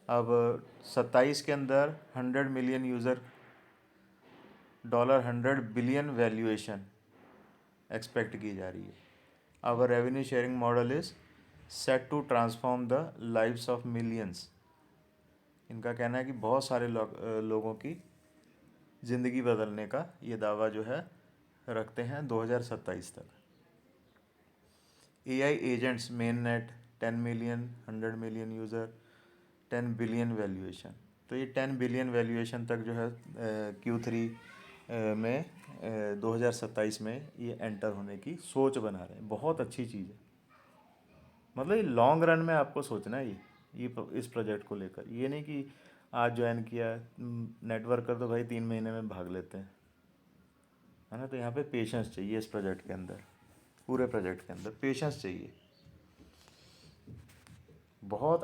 अब 27 के अंदर 100 million user, $100 billion valuation expect की जा रही है। Our revenue sharing model is set to transform the lives of millions. इनका कहना है कि बहुत सारे लोगों की ज़िंदगी बदलने का ये दावा जो है रखते हैं 2027 तक। AI agents main net 10 million, 100 million user, 10 billion valuation. तो ये 10 बिलियन वैल्यूएशन तक जो है Q3 में 2027 में ये एंटर होने की सोच बना रहे हैं। बहुत अच्छी चीज़ है। मतलब ये लॉन्ग रन में आपको सोचना है इस प्रोजेक्ट को लेकर। ये नहीं कि आज ज्वाइन किया नेटवर्कर तो भाई 3 महीने में भाग लेते हैं, है ना। तो यहाँ पे पेशेंस चाहिए इस प्रोजेक्ट के अंदर, पूरे प्रोजेक्ट के अंदर पेशेंस चाहिए बहुत।